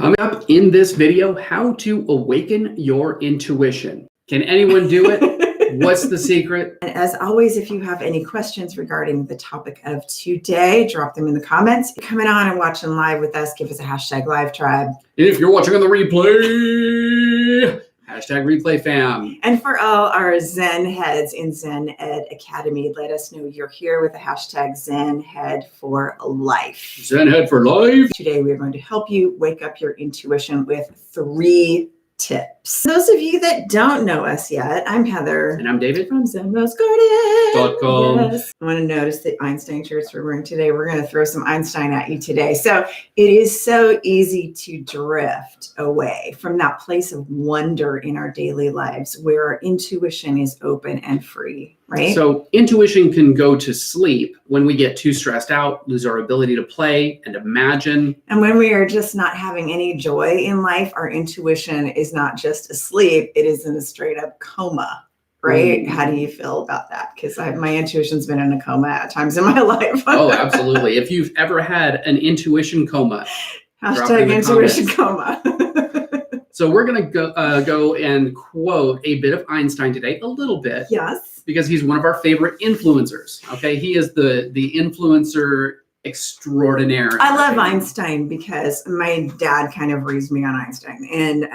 Coming up in this video, how to awaken your intuition. Can anyone do it? What's the secret? And as always, if you have any questions regarding the topic of today, drop them in the comments. If you're coming on and watching live with us, give us a hashtag live tribe. And if you're watching on the replay, hashtag replay fam. And for all our Zen heads in Zen Ed Academy, let us know you're here with the hashtag Zen Head for Life. Zen Head for Life. Today, we are going to help you wake up your intuition with 3 tips. Those of you that don't know us yet, I'm Heather. And I'm David from ZenMostGuardian.com. Yes. I want to notice the Einstein shirts we're wearing today. We're going to throw some Einstein at you today. So it is so easy to drift away from that place of wonder in our daily lives where our intuition is open and free, right? So intuition can go to sleep when we get too stressed out, lose our ability to play and imagine. And when we are just not having any joy in life, our intuition is not just asleep, it is in a straight up coma, right? How do you feel about that? Because my intuition's been in a coma at times in my life. Oh, absolutely. If you've ever had an intuition coma, hashtag intuition coma. So we're going to go and quote a bit of Einstein today, a little bit. Yes. Because he's one of our favorite influencers. Okay, he is the influencer extraordinaire. I love Einstein because my dad kind of raised me on Einstein. And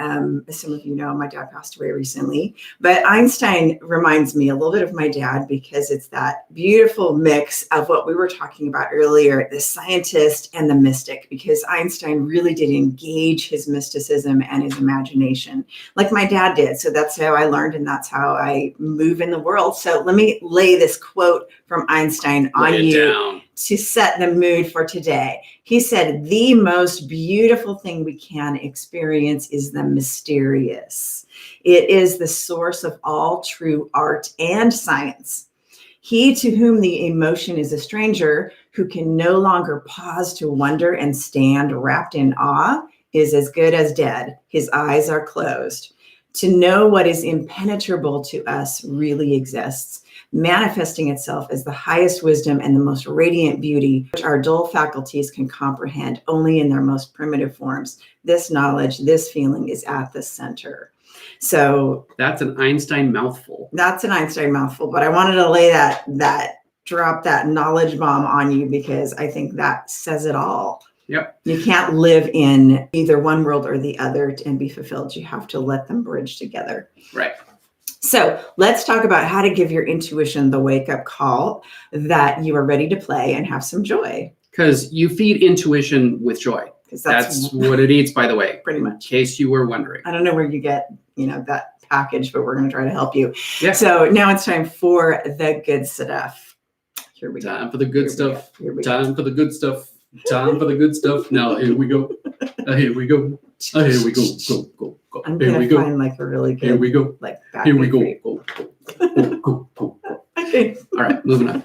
as some of you know, my dad passed away recently. But Einstein reminds me a little bit of my dad because it's that beautiful mix of what we were talking about earlier, the scientist and the mystic, because Einstein really did engage his mysticism and his imagination like my dad did. So that's how I learned and that's how I move in the world. So let me lay this quote from Einstein on you to set the mood for today. He said, the most beautiful thing we can experience is the mysterious. It is the source of all true art and science. He to whom the emotion is a stranger, who can no longer pause to wonder and stand wrapped in awe, is as good as dead. His eyes are closed. To know what is impenetrable to us really exists, manifesting itself as the highest wisdom and the most radiant beauty, which our dull faculties can comprehend only in their most primitive forms. This knowledge, this feeling is at the center. So that's an Einstein mouthful. That's an Einstein mouthful, but I wanted to lay drop that knowledge bomb on you because I think that says it all. Yep. You can't live in either one world or the other and be fulfilled. You have to let them bridge together. Right. So let's talk about how to give your intuition the wake-up call that you are ready to play and have some joy. Because you feed intuition with joy. That's what it eats, by the way. Pretty much. In case you were wondering. I don't know where you get, that package, but we're going to try to help you. Yeah. So now it's time for the good stuff. Here we go. Time for the good stuff. Time for the good stuff. Time for the good stuff. Now here we go. Here we go. Here we go. Go. I'm gonna find like a really good. Here we go. Like here we go. Go. Okay. All right, moving on.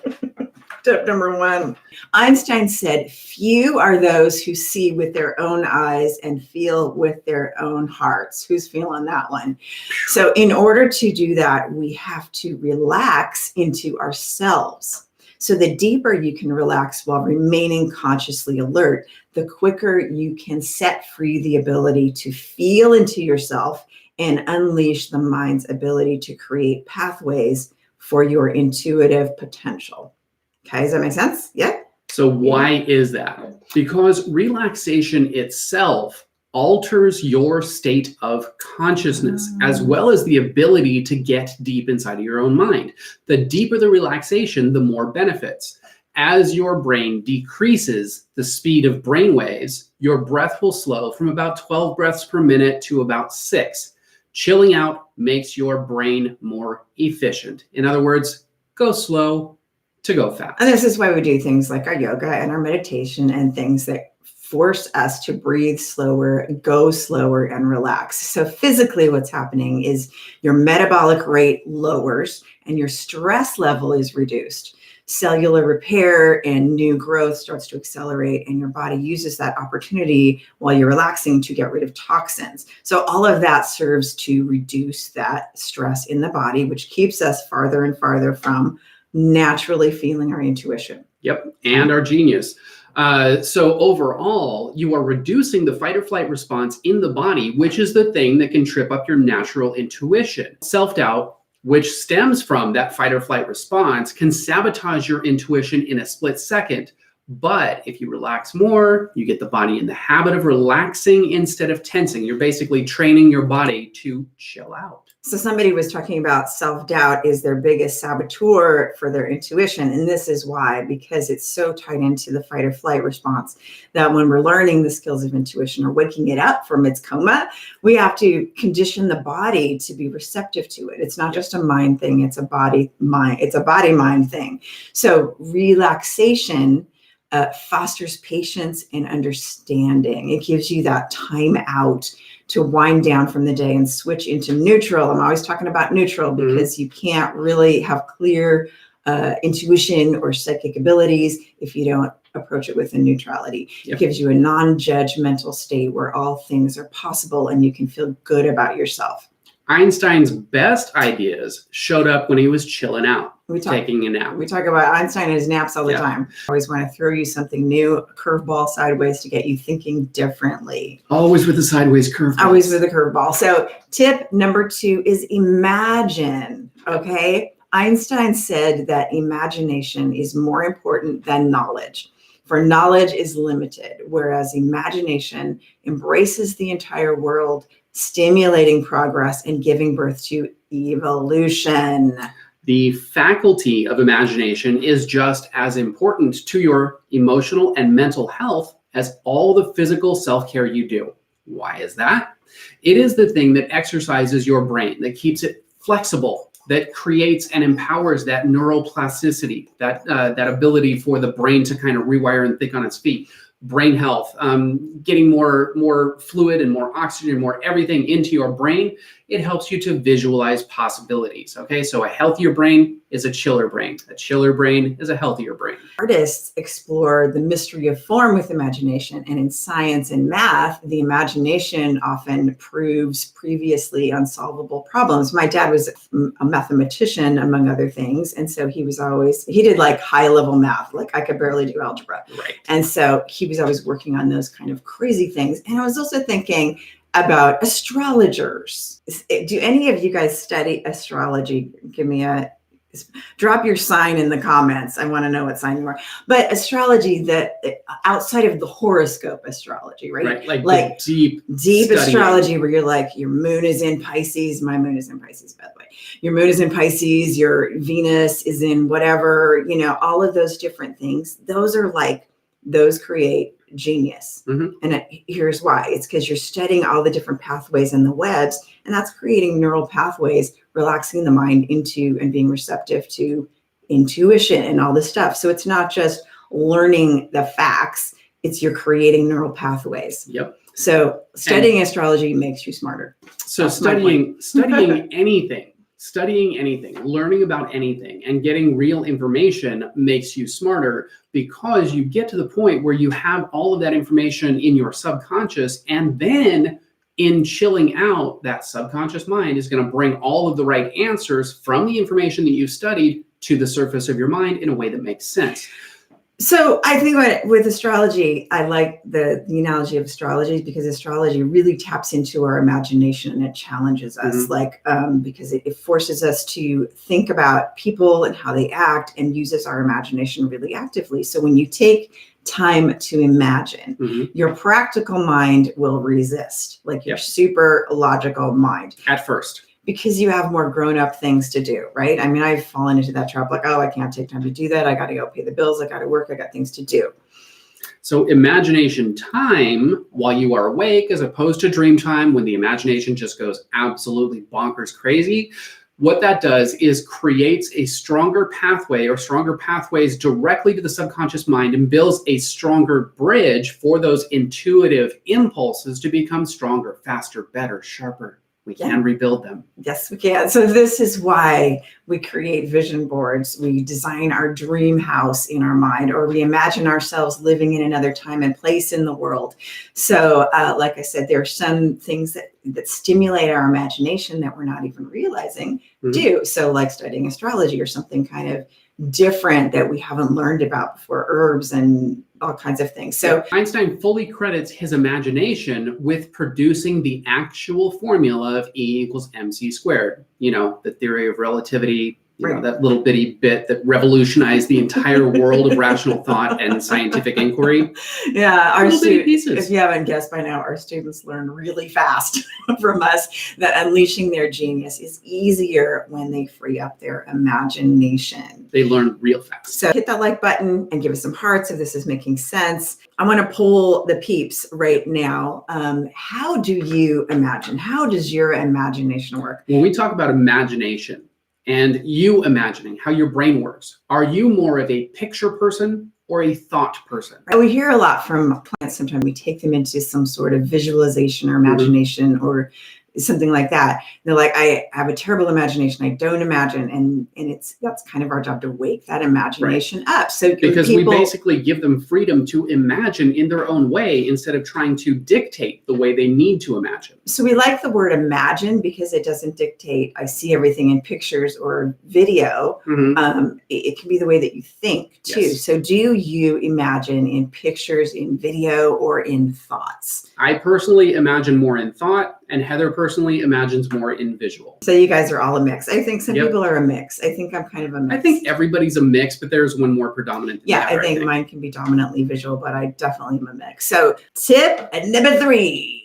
Tip number 1. Einstein said, "Few are those who see with their own eyes and feel with their own hearts." Who's feeling that one? So, in order to do that, we have to relax into ourselves. So the deeper you can relax while remaining consciously alert, the quicker you can set free the ability to feel into yourself and unleash the mind's ability to create pathways for your intuitive potential. Okay, does that make sense? Yeah? So why is that? Because relaxation itself alters your state of consciousness, as well as the ability to get deep inside of your own mind. The deeper the relaxation, the more benefits. As your brain decreases the speed of brain waves, your breath will slow from about 12 breaths per minute to about 6. Chilling out makes your brain more efficient. In other words, go slow to go fast. And this is why we do things like our yoga and our meditation and things that force us to breathe slower, go slower, and relax. So physically what's happening is your metabolic rate lowers and your stress level is reduced. Cellular repair and new growth starts to accelerate, and your body uses that opportunity while you're relaxing to get rid of toxins. So all of that serves to reduce that stress in the body, which keeps us farther and farther from naturally feeling our intuition. Yep, and our genius. So overall, you are reducing the fight or flight response in the body, which is the thing that can trip up your natural intuition. Self-doubt, which stems from that fight or flight response, can sabotage your intuition in a split second. But if you relax more, you get the body in the habit of relaxing instead of tensing. You're basically training your body to chill out. So somebody was talking about self-doubt is their biggest saboteur for their intuition. And this is why, because it's so tied into the fight or flight response, that when we're learning the skills of intuition or waking it up from its coma, we have to condition the body to be receptive to it. It's not just a mind thing, it's a body-mind thing. So relaxation fosters patience and understanding. It gives you that time out to wind down from the day and switch into neutral. I'm always talking about neutral because you can't really have clear intuition or psychic abilities if you don't approach it with a neutrality. It gives you a non-judgmental state where all things are possible and you can feel good about yourself. Einstein's best ideas showed up when he was chilling out, taking a nap. We talk about Einstein and his naps all the time. I always want to throw you something new, a curveball sideways to get you thinking differently. Always with the sideways curveball. Always with a curveball. So tip number 2 is imagine, okay? Einstein said that imagination is more important than knowledge. For knowledge is limited, whereas imagination embraces the entire world, stimulating progress and giving birth to evolution. The faculty of imagination is just as important to your emotional and mental health as all the physical self-care you do. Why is that? It is the thing that exercises your brain, that keeps it flexible, that creates and empowers that neuroplasticity, that ability for the brain to kind of rewire and think on its feet. Brain health, getting more fluid and more oxygen, more everything into your brain. It helps you to visualize possibilities. Okay, so a healthier brain is a chiller brain. A chiller brain is a healthier brain. Artists explore the mystery of form with imagination, and in science and math, the imagination often proves previously unsolvable problems. My dad was a mathematician, among other things, and so he did like high-level math, like I could barely do algebra. Right. And so he was always working on those kind of crazy things. And I was also thinking about astrologers. Do any of you guys study astrology? Drop your sign in the comments. I want to know what sign you are. But astrology, that outside of the horoscope astrology, right? Like deep astrology, where you're like, your moon is in Pisces. My moon is in Pisces, by the way. Your moon is in Pisces. Your Venus is in whatever, all of those different things. Those create genius. And here's why. It's because you're studying all the different pathways in the webs, and that's creating neural pathways, relaxing the mind into and being receptive to intuition and all this stuff. So it's not just learning the facts, it's you're creating neural pathways. Yep. So studying astrology makes you smarter. So studying anything, learning about anything, and getting real information makes you smarter, because you get to the point where you have all of that information in your subconscious, and then in chilling out, that subconscious mind is going to bring all of the right answers from the information that you studied to the surface of your mind in a way that makes sense. So I think with astrology, I like the analogy of astrology, because astrology really taps into our imagination and it challenges us, because it forces us to think about people and how they act and uses our imagination really actively. So when you take time to imagine, your practical mind will resist, like your super logical mind. At first. Because you have more grown-up things to do, right? I mean, I've fallen into that trap, like, oh, I can't take time to do that. I got to go pay the bills. I got to work. I got things to do. So imagination time while you are awake, as opposed to dream time when the imagination just goes absolutely bonkers crazy. What that does is creates a stronger pathway, or stronger pathways directly to the subconscious mind, and builds a stronger bridge for those intuitive impulses to become stronger, faster, better, sharper. We can rebuild them. Yes, we can. So this is why we create vision boards. We design our dream house in our mind, or we imagine ourselves living in another time and place in the world. So like I said, there are some things that stimulate our imagination that we're not even realizing do. So like studying astrology or something kind of different that we haven't learned about before, herbs and all kinds of things. So Einstein fully credits his imagination with producing the actual formula of E equals mc squared. You know, the theory of relativity, you know, that little bitty bit that revolutionized the entire world of rational thought and scientific inquiry. Yeah, our students, if you haven't guessed by now, our students learn really fast from us that unleashing their genius is easier when they free up their imagination. They learn real fast. So hit that like button and give us some hearts if this is making sense. I want to poll the peeps right now. How do you imagine? How does your imagination work? When we talk about imagination, and you imagining how your brain works, are you more of a picture person or a thought person? We hear a lot from clients. Sometimes we take them into some sort of visualization or imagination or something like that. They're like, I have a terrible imagination. I don't imagine. And that's kind of our job to wake that imagination up. So because we basically give them freedom to imagine in their own way instead of trying to dictate the way they need to imagine. So we like the word imagine because it doesn't dictate, I see everything in pictures or video. It can be the way that you think too. Yes. So do you imagine in pictures, in video, or in thoughts? I personally imagine more in thought, and Heather personally imagines more in visual. So you guys are all a mix. I think some people are a mix. I think I'm kind of a mix. I think everybody's a mix, but there's one more predominant. Yeah, I think mine can be dominantly visual, but I definitely am a mix. So tip number 3.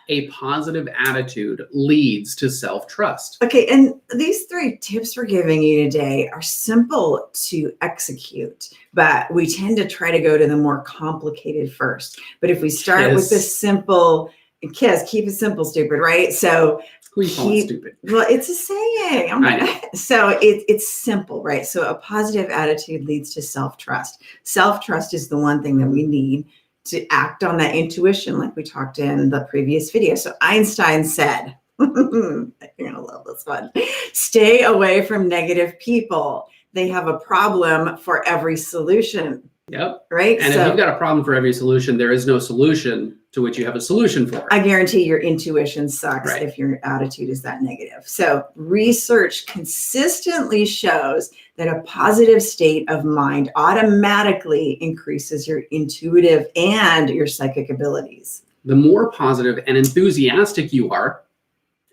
A positive attitude leads to self-trust. Okay, and these 3 tips we're giving you today are simple to execute, but we tend to try to go to the more complicated first. But if we start with the simple, keep it simple, stupid, right? So stupid. Well, it's a saying. So it's simple, right? So a positive attitude leads to self-trust. Self-trust is the one thing that we need to act on that intuition, like we talked in the previous video. So Einstein said, you're gonna love this one, stay away from negative people. They have a problem for every solution. Yep. Right. And if you've got a problem for every solution, there is no solution to which you have a solution for. I guarantee your intuition sucks if your attitude is that negative. So research consistently shows that a positive state of mind automatically increases your intuitive and your psychic abilities. The more positive and enthusiastic you are,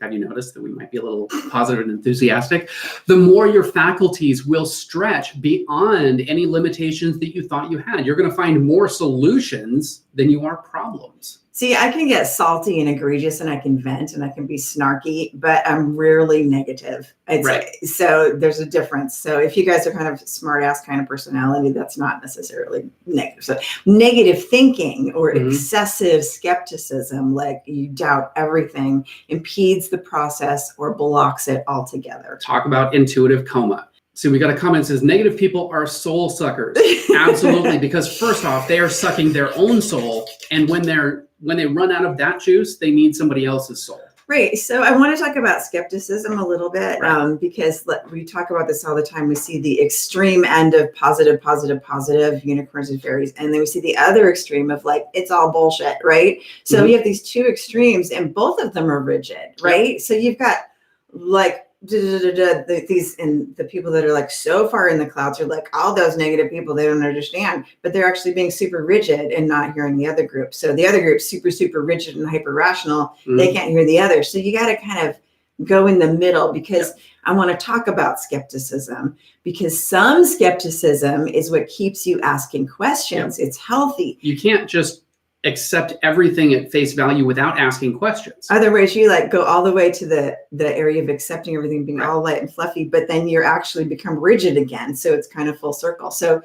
have you noticed that we might be a little positive and enthusiastic? The more your faculties will stretch beyond any limitations that you thought you had. You're going to find more solutions than you are problems. See, I can get salty and egregious and I can vent and I can be snarky, but I'm rarely negative. So there's a difference. So if you guys are kind of smart ass kind of personality, that's not necessarily negative. So negative thinking or excessive skepticism, like you doubt everything, impedes the process or blocks it altogether. Talk about intuitive coma. So we got a comment that says negative people are soul suckers. Absolutely, because first off, they are sucking their own soul, and when they run out of that juice, they need somebody else's soul. Right. So I want to talk about skepticism a little bit because we talk about this all the time. We see the extreme end of positive, unicorns and fairies. And then we see the other extreme of like, it's all bullshit. Right. So you have these 2 extremes and both of them are rigid. Right. So you've got like these, and the people that are like so far in the clouds are like all those negative people, they don't understand, but they're actually being super rigid and not hearing the other group. So the other group's super rigid and hyper rational. They can't hear the other. So you got to kind of go in the middle because I want to talk about skepticism because some skepticism is what keeps you asking questions. It's healthy. You can't just accept everything at face value without asking questions. Otherwise, you like go all the way to the area of accepting everything being all light and fluffy, but then you're actually become rigid again. So it's kind of full circle. So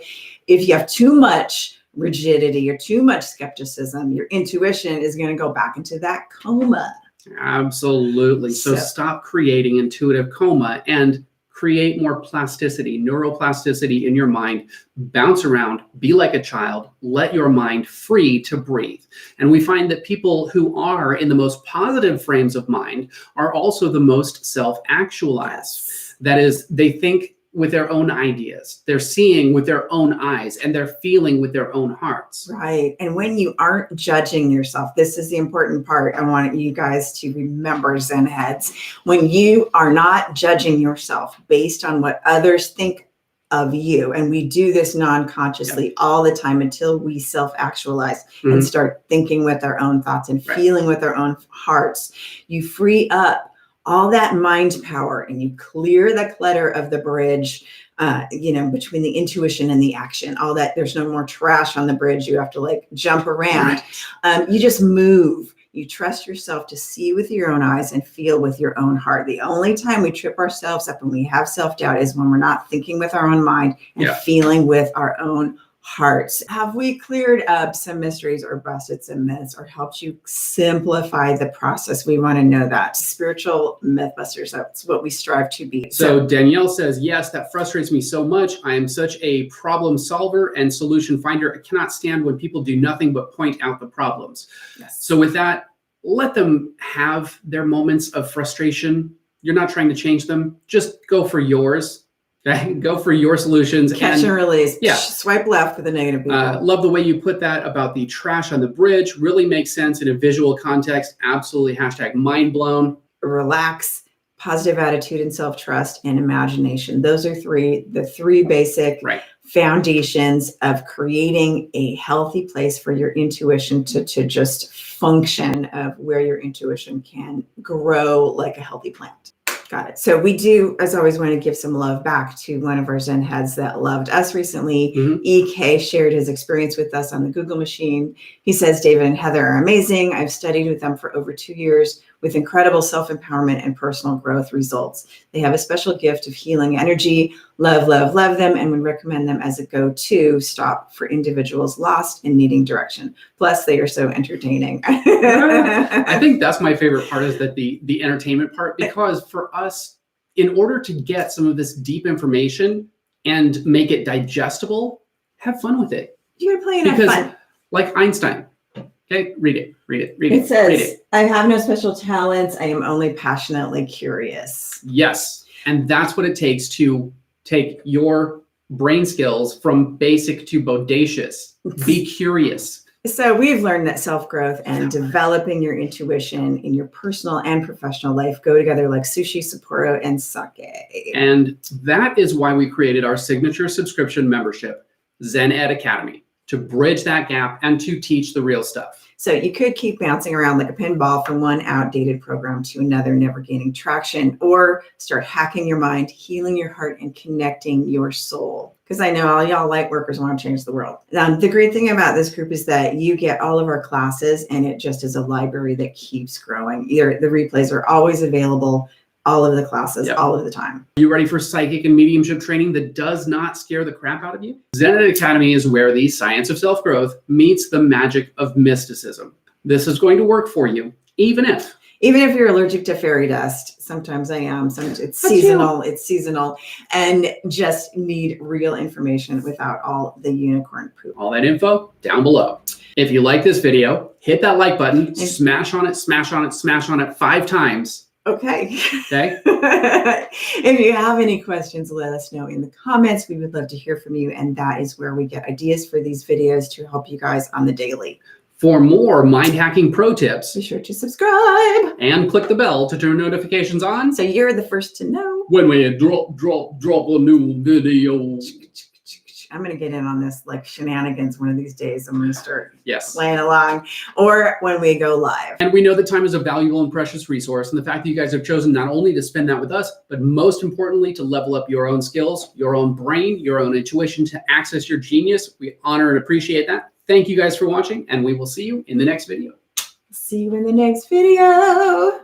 if you have too much rigidity or too much skepticism, your intuition is going to go back into that coma. Absolutely. So stop creating intuitive coma and create more plasticity, neuroplasticity in your mind. Bounce around, be like a child, let your mind free to breathe. And we find that people who are in the most positive frames of mind are also the most self-actualized. That is, they think with their own ideas, they're seeing with their own eyes, and they're feeling with their own hearts. Right. And when you aren't judging yourself, this is the important part I want you guys to remember, Zen heads. When you are not judging yourself based on what others think of you. And we do this non-consciously all the time until we self-actualize and start thinking with our own thoughts and feeling with our own hearts. You free up all that mind power and you clear the clutter of the bridge, between the intuition and the action, all that. There's no more trash on the bridge. You have to like jump around. You just move. You trust yourself to see with your own eyes and feel with your own heart. The only time we trip ourselves up and we have self-doubt is when we're not thinking with our own mind and feeling with our own hearts. Have we cleared up some mysteries or busted some myths or helped you simplify the process? We want to know that. Spiritual mythbusters, that's what we strive to be. So Danielle says, yes, that frustrates me so much. I am such a problem solver and solution finder. I cannot stand when people do nothing but point out the problems. So with that, let them have their moments of frustration. You're not trying to change them. Just go for yours. Okay? Go for your solutions. Catch and release. Swipe left for the negative people. Love the way you put that about the trash on the bridge. Really makes sense in a visual context. Absolutely. # mind blown. Relax, positive attitude and self-trust, and imagination. Those are the three basic foundations of creating a healthy place for your intuition to just function, of where your intuition can grow like a healthy plant. Got it. So we do, as always, want to give some love back to one of our Zen heads that loved us recently. E.K. shared his experience with us on the Google machine. He says, David and Heather are amazing. I've studied with them for over 2 years with incredible self-empowerment and personal growth results. They have a special gift of healing energy. Love, love, love them, and would recommend them as a go-to stop for individuals lost and needing direction. Plus, they are so entertaining. I think that's my favorite part, is that the entertainment part, because for us, in order to get some of this deep information and make it digestible, have fun with it. You gotta play and have fun. Like Einstein. Okay, read it. It says, I have no special talents. I am only passionately curious. Yes. And that's what it takes to take your brain skills from basic to bodacious. Be curious. So we've learned that self-growth and developing your intuition in your personal and professional life go together like sushi, Sapporo, and sake. And that is why we created our signature subscription membership, Zen Ed Academy, to bridge that gap and to teach the real stuff. So you could keep bouncing around like a pinball from one outdated program to another, never gaining traction, or start hacking your mind, healing your heart, and connecting your soul. Because I know all y'all light workers want to change the world. The great thing about this group is that you get all of our classes, and it just is a library that keeps growing. The replays are always available, all of the classes, all of the time. Are you ready for psychic and mediumship training that does not scare the crap out of you? Zen Ed Academy is where the science of self-growth meets the magic of mysticism. This is going to work for you, even if you're allergic to fairy dust. Sometimes I am. Sometimes it's seasonal. It's seasonal, and just need real information without all the unicorn poop. All that info down below. If you like this video, hit that like button, smash on it, smash on it, smash on it 5 times. Okay. Okay. If you have any questions, let us know in the comments. We would love to hear from you. And that is where we get ideas for these videos to help you guys on the daily. For more mind hacking pro tips, be sure to subscribe and click the bell to turn notifications on, so you're the first to know when we drop a new video. I'm going to get in on this like shenanigans one of these days. I'm going to start playing along, or when we go live. And we know that time is a valuable and precious resource. And the fact that you guys have chosen not only to spend that with us, but most importantly, to level up your own skills, your own brain, your own intuition, to access your genius. We honor and appreciate that. Thank you guys for watching, and we will see you in the next video. See you in the next video.